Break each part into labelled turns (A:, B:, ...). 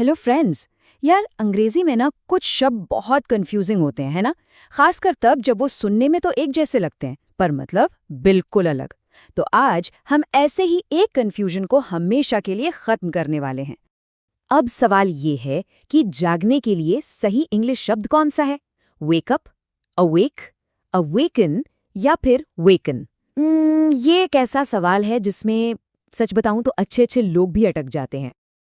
A: Hello friends. यार अंग्रेजी में ना कुछ शब्द बहुत कंफ्यूजिंग होते हैं, है ना। खासकर तब जब वो सुनने में तो एक जैसे लगते हैं पर मतलब बिल्कुल अलग। तो आज हम ऐसे ही एक कंफ्यूजन को हमेशा के लिए खत्म करने वाले हैं। अब सवाल ये है कि जागने के लिए सही इंग्लिश शब्द कौन सा है? वेकअप, अवेक, अवेकन या फिर वेकन? ये एक ऐसा सवाल है जिसमें सच बताऊं तो अच्छे अच्छे लोग भी अटक जाते हैं।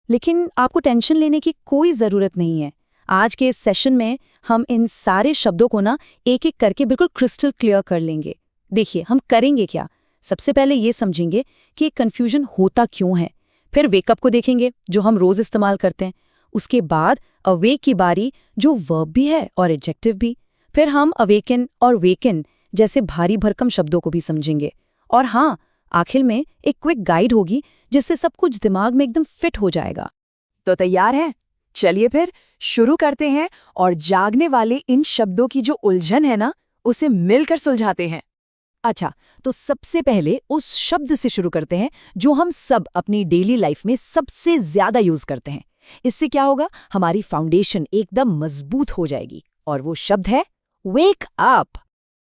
A: लेकिन आपको टेंशन लेने की कोई ज़रूरत नहीं है। आज के इस सेशन में हम इन सारे शब्दों को ना एक एक करके बिल्कुल क्रिस्टल क्लियर कर लेंगे। देखिए हम करेंगे क्या। सबसे पहले ये समझेंगे कि कन्फ्यूजन होता क्यों है। फिर वेकअप को देखेंगे जो हम रोज़ इस्तेमाल करते हैं। उसके बाद अवेक की बारी, जो वर्ब भी है और एडजेक्टिव भी। फिर हम अवेकन और वेकन जैसे भारी भरकम शब्दों को भी समझेंगे। और हाँ, आखिर में एक क्विक गाइड होगी जिससे सब कुछ दिमाग में एकदम फिट हो जाएगा। तो तैयार हैं? चलिए फिर शुरू करते हैं और जागने वाले इन शब्दों की जो उलझन है ना, उसे मिलकर सुलझाते हैं। अच्छा, तो सबसे पहले उस शब्द से शुरू करते हैं जो हम सब अपनी डेली लाइफ में सबसे ज्यादा यूज करते हैं। इससे क्या होगा, हमारी फाउंडेशन एकदम मजबूत हो जाएगी। और वो शब्द है वेक अप।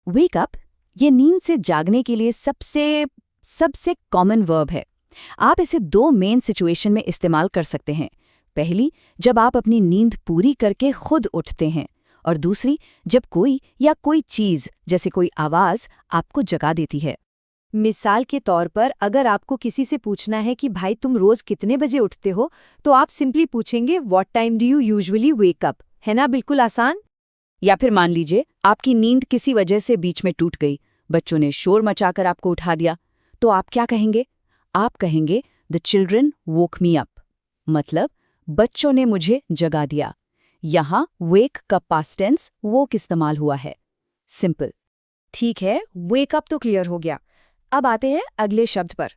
A: वेक अप ये नींद से जागने के लिए सबसे कॉमन वर्ब है। आप इसे दो मेन सिचुएशन में इस्तेमाल कर सकते हैं। पहली, जब आप अपनी नींद पूरी करके खुद उठते हैं, और दूसरी, जब कोई चीज जैसे कोई आवाज आपको जगा देती है। मिसाल के तौर पर अगर आपको किसी से पूछना है कि भाई तुम रोज कितने बजे उठते हो, तो आप सिंपली पूछेंगे what time do you usually wake up. है ना, बिल्कुल आसान। या फिर मान लीजिए आपकी नींद किसी वजह से बीच में टूट गई, बच्चों ने शोर मचाकर आपको उठा दिया, तो आप क्या कहेंगे? आप कहेंगे the children woke me up, मतलब बच्चों ने मुझे जगा दिया। यहाँ वेक का पास्ट टेंस वोक इस्तेमाल हुआ है। सिंपल। ठीक है, वेक अप तो क्लियर हो गया। अब आते हैं अगले शब्द पर।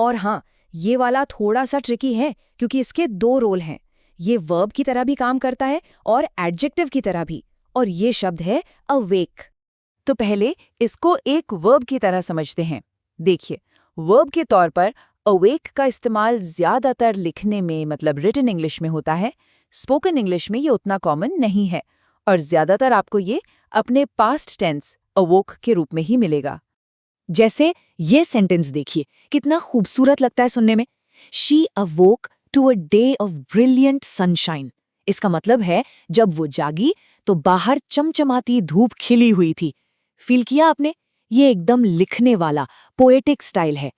A: और हाँ, ये वाला थोड़ा सा ट्रिकी है क्योंकि इसके दो रोल हैं। ये वर्ब की तरह भी काम करता है और एडजेक्टिव की तरह भी। और ये शब्द है अवेक। तो पहले इसको एक वर्ब की तरह समझते हैं। देखिए, वर्ब के तौर पर अवेक का इस्तेमाल ज्यादातर लिखने में, मतलब रिटन इंग्लिश में होता है। स्पोकन इंग्लिश में ये उतना कॉमन नहीं है और ज्यादातर आपको ये अपने पास्ट टेंस अवोक के रूप में ही मिलेगा। जैसे ये सेंटेंस देखिए, कितना खूबसूरत लगता है सुनने में। She awoke to a day of brilliant sunshine. इसका मतलब है जब वो जागी तो बाहर चमचमाती धूप खिली हुई थी। फील किया आपने? ये एकदम लिखने वाला पोएटिक स्टाइल है।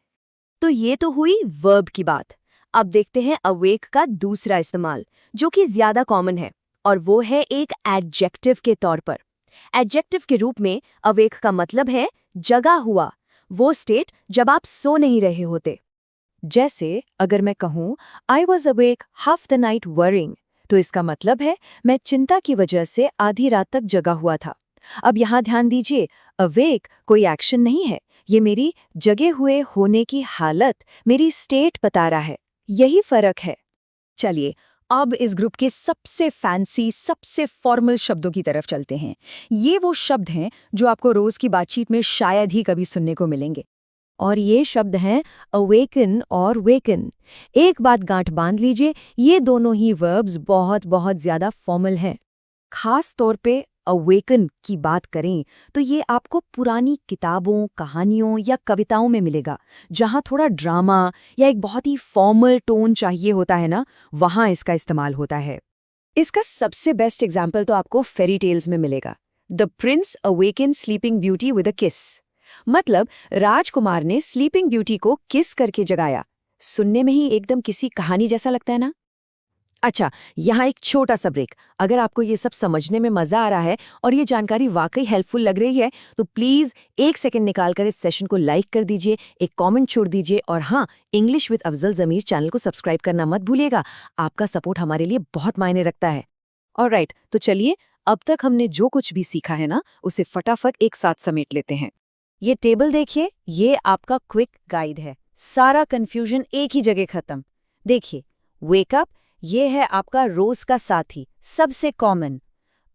A: तो ये तो हुई वर्ब की बात। अब देखते हैं अवेक का दूसरा इस्तेमाल, जो कि ज्यादा कॉमन है, और वो है एक एडजेक्टिव के तौर पर। एडजेक्टिव के रूप में अवेक का मतलब है जगा हुआ, वो स्टेट जब आप सो नहीं रहे होते। जैसे अगर मैं कहूँ I was awake half the night worrying, तो इसका मतलब है मैं चिंता की वजह से आधी रात तक जगा हुआ था। अब यहाँ ध्यान दीजिए, अवेक कोई एक्शन नहीं है, ये मेरी जगे हुए होने की हालत, मेरी स्टेट बता रहा है। यही फर्क है। चलिए अब इस ग्रुप के सबसे फैंसी, सबसे फॉर्मल शब्दों की तरफ चलते हैं। ये वो शब्द हैं जो आपको रोज की बातचीत में शायद ही कभी सुनने को मिलेंगे। और ये शब्द हैं अवेकन और वेकन। एक बात गांठ बांध लीजिए, ये दोनों ही वर्ब्स बहुत बहुत ज्यादा फॉर्मल हैं। खास तौर पे अवेकन की बात करें तो ये आपको पुरानी किताबों, कहानियों या कविताओं में मिलेगा, जहाँ थोड़ा ड्रामा या एक बहुत ही फॉर्मल टोन चाहिए होता है ना, वहाँ इसका इस्तेमाल होता है। इसका सबसे बेस्ट एग्जाम्पल तो आपको फेरी टेल्स में मिलेगा। The Prince awaken sleeping beauty with a किस, मतलब राजकुमार ने स्लीपिंग ब्यूटी को किस करके जगाया। सुनने में ही एकदम किसी कहानी जैसा लगता है ना। अच्छा, यहाँ एक छोटा सा ब्रेक। अगर आपको ये सब समझने में मजा आ रहा है और ये जानकारी वाकई हेल्पफुल लग रही है, तो प्लीज एक सेकंड निकालकर इस सेशन को लाइक कर दीजिए, एक कमेंट छोड़ दीजिए, और हाँ, English with Afzal Zameer channel को सब्सक्राइब करना मत भूलिएगा। आपका सपोर्ट हमारे लिए बहुत मायने रखता है। ऑलराइट, तो चलिए अब तक हमने जो कुछ भी सीखा है ना, उसे फटाफट एक साथ समेट लेते हैं। ये टेबल देखिए, ये आपका क्विक गाइड है। सारा कंफ्यूजन एक ही जगह खत्म। देखिए, वेकअप ये है आपका रोज का साथी, सबसे कॉमन।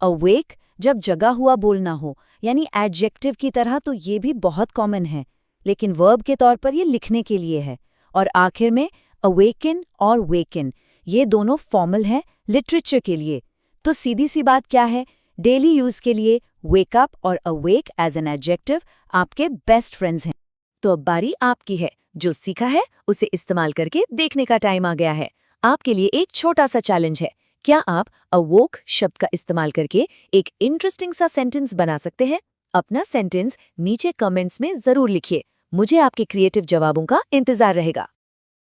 A: अवेक जब जगा हुआ बोलना हो, यानी एडजेक्टिव की तरह, तो ये भी बहुत कॉमन है, लेकिन वर्ब के तौर पर ये लिखने के लिए है। और आखिर में अवेकन और वेकन, ये दोनों फॉर्मल हैं लिटरेचर के लिए। तो सीधी सी बात क्या है, डेली यूज के लिए वेक अप और अवेक एज एन एडजेक्टिव आपके बेस्ट फ्रेंड्स हैं। तो अब बारी आपकी है। जो सीखा है उसे इस्तेमाल करके देखने का टाइम आ गया है। आपके लिए एक छोटा सा चैलेंज है। क्या आप अवोक शब्द का इस्तेमाल करके एक इंटरेस्टिंग सा सेंटेंस बना सकते हैं? अपना सेंटेंस नीचे कमेंट्स में जरूर लिखिए। मुझे आपके क्रिएटिव जवाबों का इंतजार रहेगा।